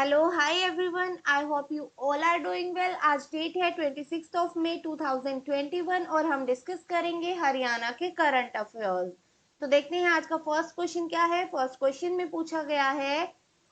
Hello hi everyone, I hope you all are doing well. आज date है 26 मई 2021 और हम डिस्कस करेंगे हरियाणा के करंट अफेयर्स। तो देखते हैं आज का फर्स्ट क्वेश्चन क्या है। फर्स्ट क्वेश्चन में पूछा गया है,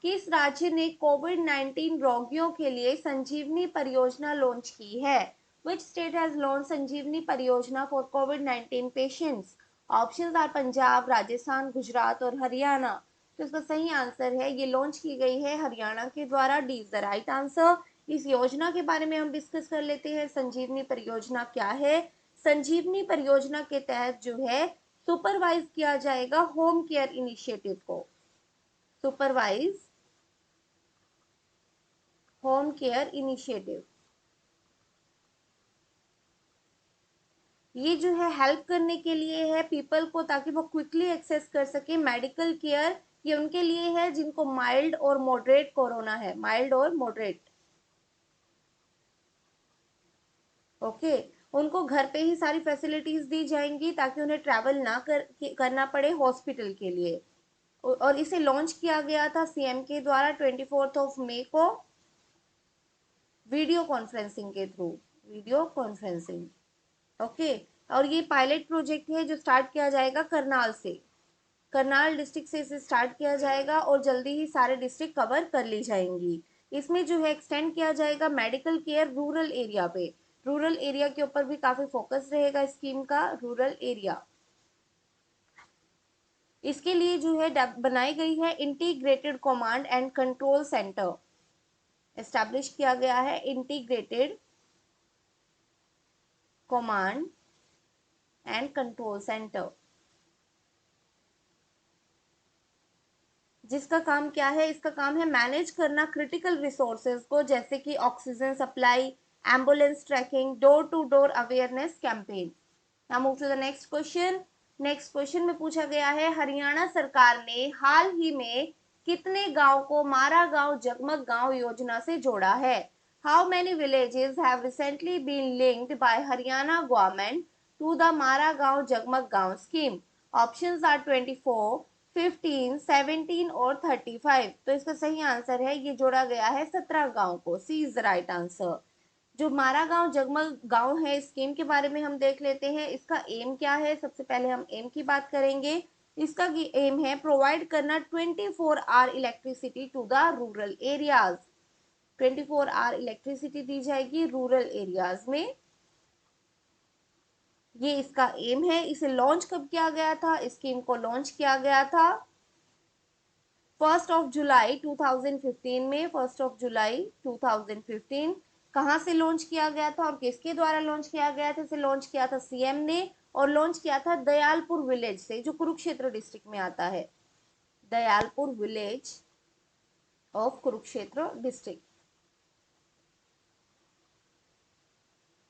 किस राज्य ने कोविड-19 रोगियों के लिए संजीवनी परियोजना लॉन्च की है। Which state has launch Sanjeevani परियोजना फॉर कोविड-19 patients. Options are Punjab, Rajasthan, Gujarat और हरियाणा। तो इसका सही आंसर है, ये लॉन्च की गई है हरियाणा के द्वारा। D is the right answer. इस योजना के बारे में हम डिस्कस कर लेते हैं। संजीवनी परियोजना क्या है। संजीवनी परियोजना के तहत जो है सुपरवाइज किया जाएगा होम केयर इनिशिएटिव को। सुपरवाइज होम केयर इनिशिएटिव, ये जो है हेल्प करने के लिए है पीपल को, ताकि वो क्विकली एक्सेस कर सके मेडिकल केयर। ये उनके लिए है जिनको माइल्ड और मॉडरेट कोरोना है, माइल्ड और मॉडरेट। ओके, उनको घर पे ही सारी फैसिलिटीज दी जाएंगी ताकि उन्हें ट्रैवल ना करना पड़े हॉस्पिटल के लिए। और इसे लॉन्च किया गया था सीएम के द्वारा 24 मई को वीडियो कॉन्फ्रेंसिंग के थ्रू। Video conferencing, okay. और ये पायलट प्रोजेक्ट है जो स्टार्ट किया जाएगा करनाल से। करनाल डिस्ट्रिक्ट से इसे स्टार्ट किया जाएगा और जल्दी ही सारे डिस्ट्रिक्ट कवर कर ली जाएंगी। इसमें जो है एक्सटेंड किया जाएगा मेडिकल केयर रूरल एरिया पे। रूरल एरिया के ऊपर भी काफी फोकस रहेगा स्कीम का, रूरल एरिया। इसके लिए जो है बनाई गई है integrated command and control centre. Establish किया गया है integrated command and control centre, जिसका काम क्या है। इसका काम है मैनेज करना क्रिटिकल रिसोर्सेज को, जैसे कि oxygen supply, ambulance tracking, door to door awareness campaign. Now move to the next question. Next question में पूछा गया है, हरियाणा सरकार ने हाल ही में कितने गांव को मारा गांव जगमग गांव योजना से जोड़ा है। How many villages have recently been linked by Haryana government to the Mhara Gaon जगमग गांव स्कीम। ऑप्शंस आर 24, 15, 17 और 35। तो इसका सही आंसर है, ये जोड़ा गया है 17 गांव को। सी इज द राइट आंसर। जो मारा गांव जगमग गांव है, स्कीम के बारे में हम देख लेते हैं। इसका एम क्या है। सबसे पहले हम एम की बात करेंगे। इसका एम है प्रोवाइड करना 24 hour electricity to the rural areas. 24 hour electricity दी जाएगी रूरल एरियाज में, ये इसका एम है। इसे लॉन्च कब किया गया था। स्कीम को लॉन्च किया गया था 1 जुलाई 2015 में। 1 जुलाई 2015 कहाँ से लॉन्च किया गया था और किसके द्वारा लॉन्च किया गया था। इसे लॉन्च किया था सीएम ने और लॉन्च किया था दयालपुर विलेज से, जो कुरुक्षेत्र डिस्ट्रिक्ट में आता है। Dayalpur village of Kurukshetra district,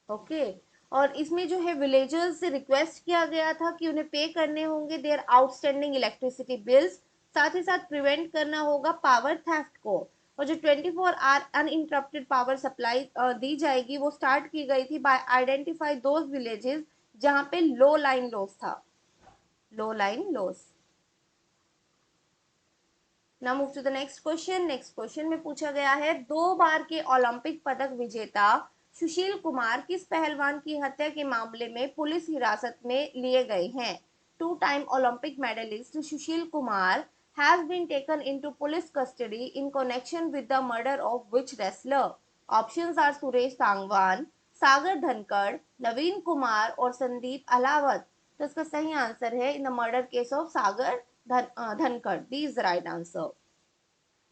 okay. और इसमें जो है विलेजर्स से रिक्वेस्ट किया गया था कि उन्हें पे करने होंगे देयर आउटस्टैंडिंग इलेक्ट्रिसिटी बिल्स। साथ ही साथ प्रिवेंट करना होगा पावर थेफ्ट को। और जो 24 आवर अनइंटरप्टेड पावर सप्लाई दी जाएगी, वो स्टार्ट की गई थी बाय आइडेंटिफाई दोज विलेजेस जहां पे लो लाइन लॉस था, low line loss. Now move to the next question. Next question में पूछा गया है, 2 बार के ओलंपिक पदक विजेता सुशील कुमार किस पहलवान की हत्या के मामले में पुलिस हिरासत में लिए गए हैं। 2 time Olympic medallist Sushil Kumar has been taken into police custody in connection with the murder of which wrestler. Options are Suresh Sangwan, Sagar Dhankhar, Naveen Kumar और संदीप अलावत। तो इसका सही आंसर है in the murder case of Sagar Dhankhar. D is the right answer.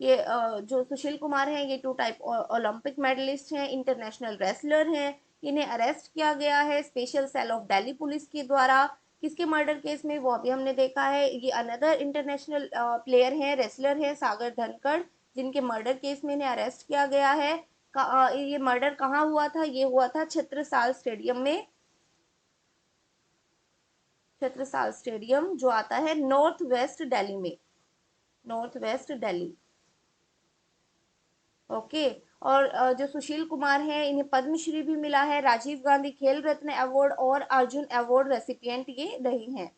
ये जो सुशील कुमार हैं, ये 2 टाइप ओलंपिक मेडलिस्ट हैं, इंटरनेशनल रेसलर हैं। इन्हें अरेस्ट किया गया है special cell of Delhi police के द्वारा। किसके मर्डर केस में, वो अभी हमने देखा है। ये अनदर इंटरनेशनल प्लेयर हैं, रेसलर हैं, सागर धनखड़, जिनके मर्डर केस में इन्हें अरेस्ट किया गया है। ये मर्डर कहाँ हुआ था। ये हुआ था छत्रसाल स्टेडियम में। छत्रसाल स्टेडियम जो आता है नॉर्थ वेस्ट दिल्ली में, नॉर्थ वेस्ट दिल्ली, ओके। और जो सुशील कुमार हैं, इन्हें पद्मश्री भी मिला है, राजीव गांधी खेल रत्न अवार्ड और अर्जुन अवार्ड रेसिपिएंट ये रही हैं।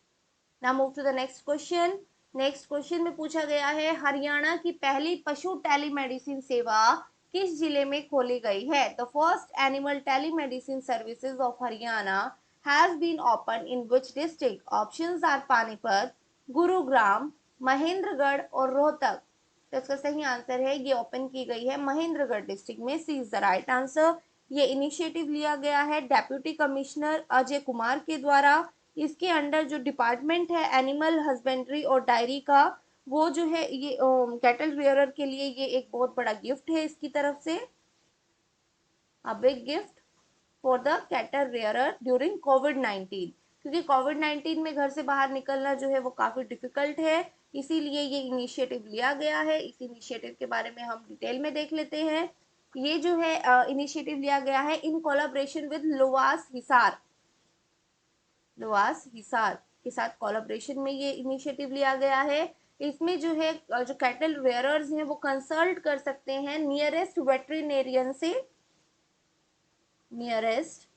Now move to the next question. Next question में पूछा गया है हरियाणा की पहली पशु टेलीमेडिसिन सेवा किस जिले में खोली गई है? The first animal telemedicine services of Haryana has been open in which district? Options are Panipat, Gurugram, Mahendragarh और रोहतक। तो इसका सही आंसर है ये ओपन की गई है महेंद्रगढ़ डिस्ट्रिक्ट में। सी इज द राइट आंसर। ये इनिशिएटिव लिया गया है डेप्यूटी कमिश्नर अजय कुमार के द्वारा। इसके अंडर जो डिपार्टमेंट है एनिमल हस्बेंड्री और डायरी का, वो जो है ये कैटल रियरर के लिए ये एक बहुत बड़ा गिफ्ट है इसकी तरफ से, a big gift for the cattle rearer during कोविड-19। क्योंकि कोविड-19 में घर से बाहर निकलना जो है वो काफी डिफिकल्ट है, इसीलिए ये इनिशिएटिव लिया गया है। इस इनिशिएटिव के बारे में हम डिटेल में देख लेते हैं। ये जो है इनिशिएटिव लिया गया है इन collaboration with LUVAS Hisar, LUVAS Hisar के साथ कोलैबोरेशन में ये इनिशिएटिव लिया गया है। इसमें जो है जो कैटल रेयरर्स हैं वो कंसल्ट कर सकते हैं नियरेस्ट वेटरिनेरियन से, नियरेस्ट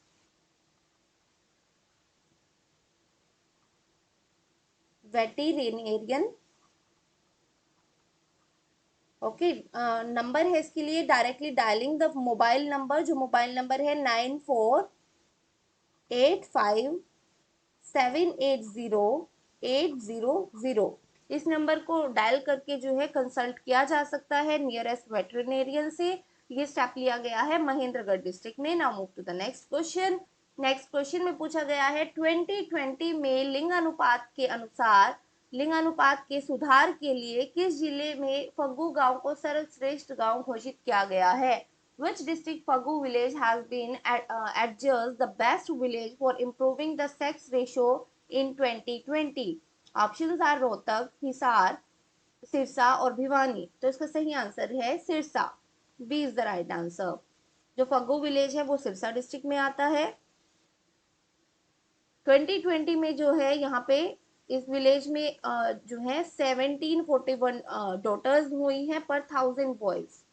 वेटरिनेरियन। ओके, नंबर है इसके लिए directly dialling the mobile number, जो मोबाइल नंबर है 9485780800। इस नंबर को डायल करके जो है कंसल्ट किया जा सकता है नियरेस्ट वेटरिनेरियन से। ये स्टेप लिया गया है महेंद्रगढ़ डिस्ट्रिक्ट में। Now move to the next question. Next question में पूछा गया है 2020 में लिंग अनुपात के सुधार के लिए किस जिले में फग्गू गांव को सर्वश्रेष्ठ गांव घोषित किया गया है? Which district Fagu village has been adjudged the best village for improving the sex ratio in 2020? Options are Rohtak, Hisar, Sirsa और भिवानी। तो इसका सही आंसर है Sirsa. B is the right answer. जो फग्गू विलेज है वो सिरसा डिस्ट्रिक्ट में आता है। 2020 में जो है यहाँ पे इस विलेज में जो है 1741 डॉटर्स हुई हैं पर 1000 बॉयज।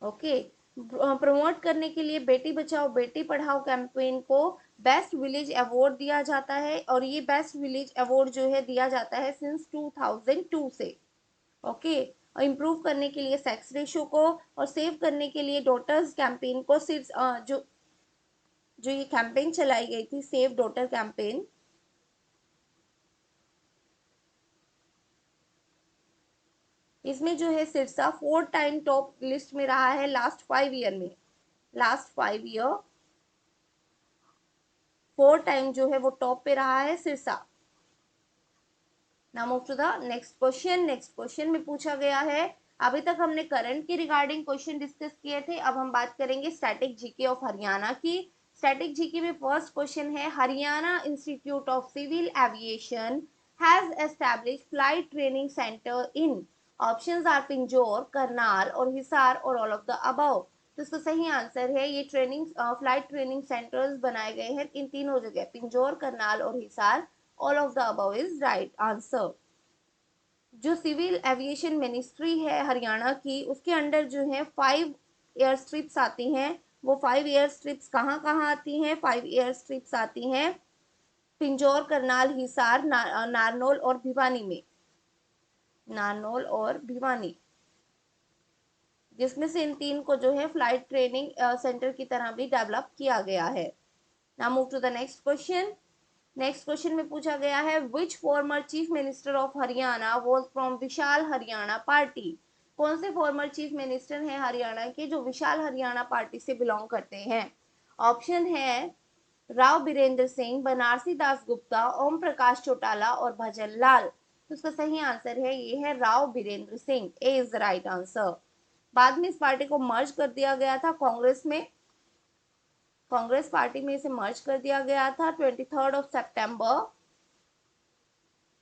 ओके, प्रमोट करने के लिए बेटी बचाओ बेटी पढ़ाओ कैंपेन को बेस्ट विलेज अवार्ड दिया जाता है, और ये बेस्ट विलेज अवार्ड जो है दिया जाता है सिंस 2002 से। ओके, इम्प्रूव करने के लिए सेक्स रेशियो को और सेव करने के लिए डॉटर्स कैंपेन को, सिर्फ जो ये कैंपेन चलाई गई थी सेव डॉटर कैंपेन, इसमें जो है सिरसा 4 टाइम टॉप लिस्ट में रहा है लास्ट 5 ईयर में। लास्ट 5 ईयर 4 टाइम जो है वो टॉप पे रहा है Sirsa. Now move to the next question. Next question में पूछा गया है, अभी तक हमने करंट के रिगार्डिंग क्वेश्चन डिस्कस किए थे, अब हम बात करेंगे स्टैटिक जीके ऑफ हरियाणा की। स्टैटिक जीके में फर्स्ट क्वेश्चन है Haryana institute of civil aviation has established flight training centre in. Options are Pinjore, Karnal और हिसार और ऑल ऑफ द अबव। तो इसका सही आंसर है ये ट्रेनिंग फ्लाइट ट्रेनिंग सेंटर्स बनाए गए हैं इन तीनों जगह, पिंजौर, करनाल और Hisar. All of the above is right answer. जो सिविल एविएशन मिनिस्ट्री है हरियाणा की, उसके अंडर जो है 5 एयर स्ट्रिप्स आती हैं। वो 5 एयर स्ट्रिप्स कहाँ कहाँ आती हैं? 5 एयर स्ट्रिप्स आती हैं पिंजौर, करनाल, हिसार, नारनौल और भिवानी में। नारनौल और भिवानी, जिसमें से इन तीन को जो है फ्लाइट ट्रेनिंग सेंटर की तरह भी डेवलप किया गया है। Now move to the next question. Next question में पूछा गया है which former chief minister of Haryana was from Vishal Haryana party? कौन से फॉर्मर चीफ मिनिस्टर हैं हरियाणा के जो विशाल हरियाणा पार्टी से बिलोंग करते हैं? ऑप्शन है राव बीरेंद्र सिंह, बनारसी दास गुप्ता, ओम प्रकाश चौटाला और भजन लाल। तो उसका सही आंसर है ये है राव बीरेंद्र सिंह। ए इज द राइट आंसर। बाद में इस पार्टी को मर्ज कर दिया गया था कांग्रेस में, कांग्रेस पार्टी में इसे मर्ज कर दिया गया था 23 सितंबर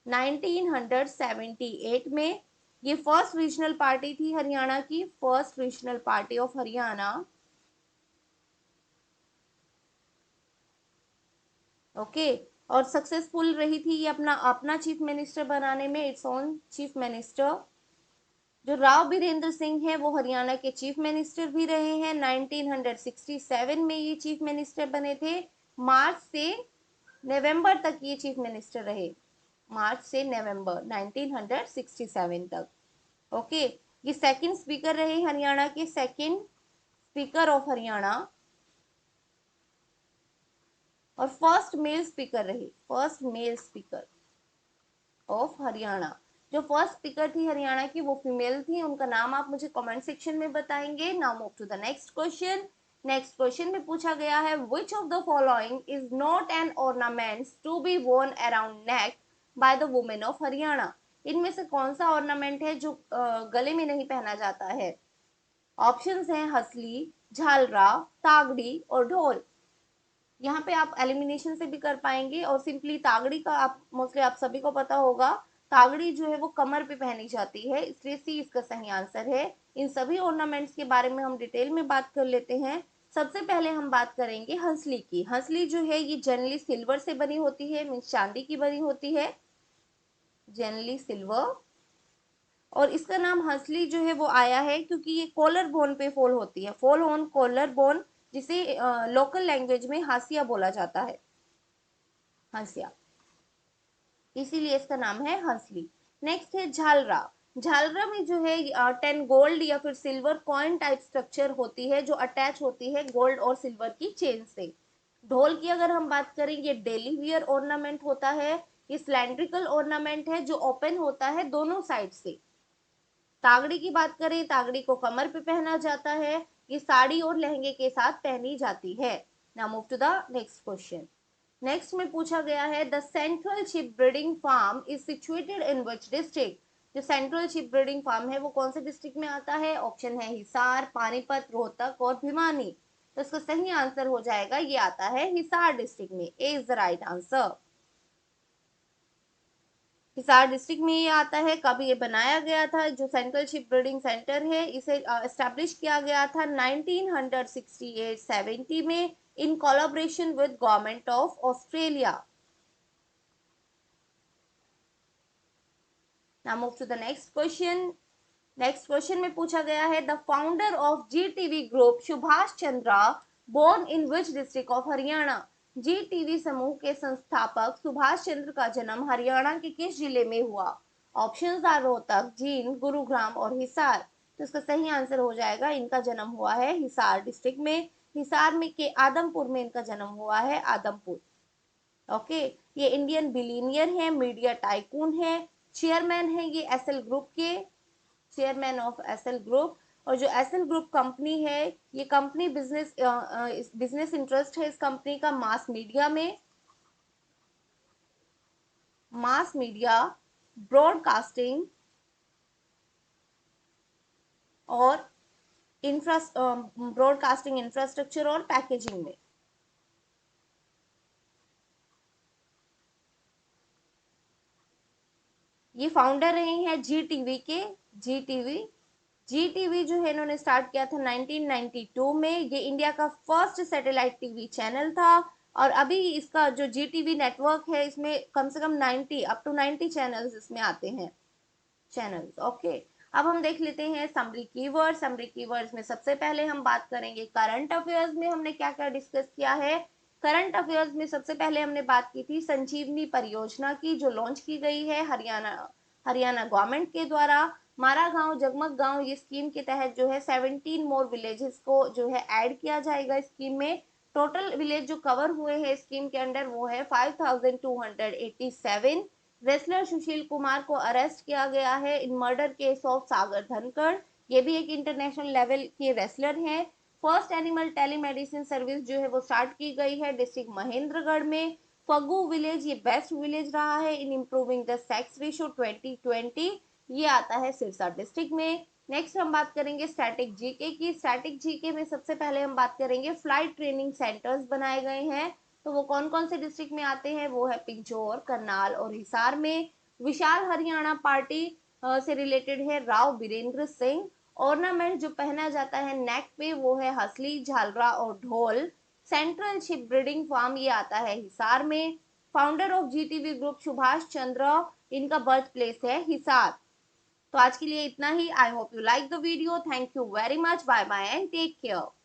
1978 में। ये फर्स्ट रीजनल पार्टी थी हरियाणा की, first regional party of Haryana. Okay, और सक्सेसफुल रही थी ये अपना अपना चीफ मिनिस्टर बनाने में, इट्स ओन चीफ मिनिस्टर। जो राव बीरेंद्र सिंह है वो हरियाणा के चीफ मिनिस्टर भी रहे हैं। 1967 में ये चीफ मिनिस्टर बने थे, मार्च से नवंबर तक ये चीफ मिनिस्टर रहे, मार्च से नवंबर 1967 तक। ओके, ये सेकंड स्पीकर रहे हरियाणा के, सेकंड स्पीकर ऑफ हरियाणा, और फर्स्ट मेल स्पीकर रहे, first male speaker of Haryana. जो फर्स्ट स्पीकर थी हरियाणा की वो फीमेल थी, उनका नाम आप मुझे कमेंट सेक्शन में बताएंगे। Now move to the next question. Next question में पूछा गया है, which of the following is not an ornaments to be worn around neck by the women of Haryana. इनमें से कौन सा ऑर्नामेंट है जो गले में नहीं पहना जाता है? ऑप्शंस हैं हसली, झालरा, तागड़ी और ढोल। यहाँ पे आप एलिमिनेशन से भी कर पाएंगे, और सिंपली तागड़ी का आप मोस्टली आप सभी को पता होगा, तागड़ी जो है वो कमर पे पहनी जाती है, इसलिए सी इसका सही आंसर है। इन सभी ऑर्नामेंट्स के बारे में हम डिटेल में बात कर लेते हैं। सबसे पहले हम बात करेंगे हंसली की। हंसली जो है ये जनरली सिल्वर से बनी होती है, मीन्स चांदी की बनी होती है, जनरली सिल्वर। और इसका नाम हंसली जो है वो आया है क्योंकि ये कॉलर बोन पे फॉल होती है, फॉल ऑन कॉलर बोन, जिसे लोकल लैंग्वेज में हासिया बोला जाता है, हंसिया, इसीलिए इसका नाम है हंसली। नेक्स्ट है झालरा। झालरा में जो है 10 गोल्ड या फिर सिल्वर कॉइन टाइप स्ट्रक्चर होती है, जो अटैच होती है गोल्ड और सिल्वर की चेन से। ढोल की अगर हम बात करें, ये डेली वियर ऑर्नामेंट होता है, ये सिलेंड्रिकल ऑर्नामेंट है जो ओपन होता है दोनों साइड से। तागड़ी की बात करें, तागड़ी को कमर पे पहना जाता है, ये साड़ी और लहंगे के साथ पहनी जाती है। Now move to the next question. Next में पूछा गया है, the central sheep breeding farm is situated in which district. जो सेंट्रल शिप ब्रीडिंग फार्म है वो कौन से डिस्ट्रिक्ट में आता है? ऑप्शन है हिसार, पानीपत, रोहतक और भिवानी। तो इसका सही आंसर हो जाएगा, ये आता है हिसार डिस्ट्रिक्ट में। A is the right answer. Hisar district में ये आता है। कब ये बनाया गया था? जो सेंट्रल शिप बिल्डिंग सेंटर है इसे एस्टेब्लिश किया गया था 1968-70 में in collaboration with government of Australia. Now move to the next question. Next question में पूछा गया है, the founder of Zee TV group Subhash Chandra born in which district of Haryana. Zee TV समूह के संस्थापक सुभाष चंद्र का जन्म हरियाणा के किस जिले में हुआ? ऑप्शंस आर रोहतक, जींद, गुरुग्राम और हिसार। तो इसका सही आंसर हो जाएगा, इनका जन्म हुआ है हिसार डिस्ट्रिक्ट में, हिसार में के आदमपुर में इनका जन्म हुआ है, आदमपुर। ओके, ये इंडियन बिलीनियर है, मीडिया टाइकून है, चेयरमैन है ये एसएल ग्रुप के, चेयरमैन ऑफ एसएल ग्रुप। और जो एसएल ग्रुप कंपनी है, ये कंपनी बिजनेस इंटरेस्ट है इस कंपनी का मास मीडिया में, मास मीडिया, ब्रॉडकास्टिंग और ब्रॉडकास्टिंग इंफ्रास्ट्रक्चर और पैकेजिंग में। ये फाउंडर रहे हैं जी टीवी के, जी टीवी। जी टीवी जो है इन्होंने स्टार्ट किया था 1992 में। ये इंडिया का फर्स्ट सैटेलाइट टीवी चैनल था, और अभी इसका जो जी टीवी नेटवर्क है इसमें कम से कम 90 अप टू 90 चैनल्स इसमें आते हैं, चैनल्स। ओके, अब हम देख लेते हैं समरी कीवर्ड्स। समरी कीवर्ड्स में सबसे पहले हम बात करेंगे करंट अफेयर्स में हमने क्या क्या डिस्कस किया है। करंट अफेयर्स में सबसे पहले हमने बात की थी संजीवनी परियोजना की, जो लॉन्च की गई है हरियाणा हरियाणा गवर्नमेंट के द्वारा। मारा गांव जगमग गांव, ये स्कीम के तहत जो है 17 मोर विलेजेस को जो है ऐड किया जाएगा स्कीम में। टोटल विलेज जो कवर हुए हैं स्कीम के अंडर वो है 5287। रेसलर सुशील कुमार को अरेस्ट किया गया है इन murder case of Sagar Dhankhar. ये भी एक इंटरनेशनल लेवल के रेसलर हैं। फर्स्ट एनिमल टेलीमेडिसिन सर्विस जो है वो स्टार्ट की गई है डिस्ट्रिक्ट महेंद्रगढ़ में। फगू विलेज ये बेस्ट विलेज रहा है in improving the sex ratio 2020, ये आता है सिरसा डिस्ट्रिक्ट में। नेक्स्ट हम बात करेंगे स्टैटिक जीके की। स्टैटिक जीके में सबसे पहले हम बात करेंगे फ्लाइट ट्रेनिंग सेंटर्स बनाए गए हैं, तो वो कौन कौन से डिस्ट्रिक्ट में आते हैं? वो है पिंजौर, करनाल और हिसार में। विशाल हरियाणा पार्टी से रिलेटेड है राव बीरेंद्र सिंह। ऑर्नामेंट जो पहना जाता है नेक पे वो है हसली, झालरा और ढोल। सेंट्रल शिप ब्रीडिंग फार्म ये आता है हिसार में। Founder of Zee TV group Subhash Chandra, इनका बर्थ प्लेस है हिसार। तो आज के लिए इतना ही। I hope you like the video. Thank you very much. Bye bye and take care.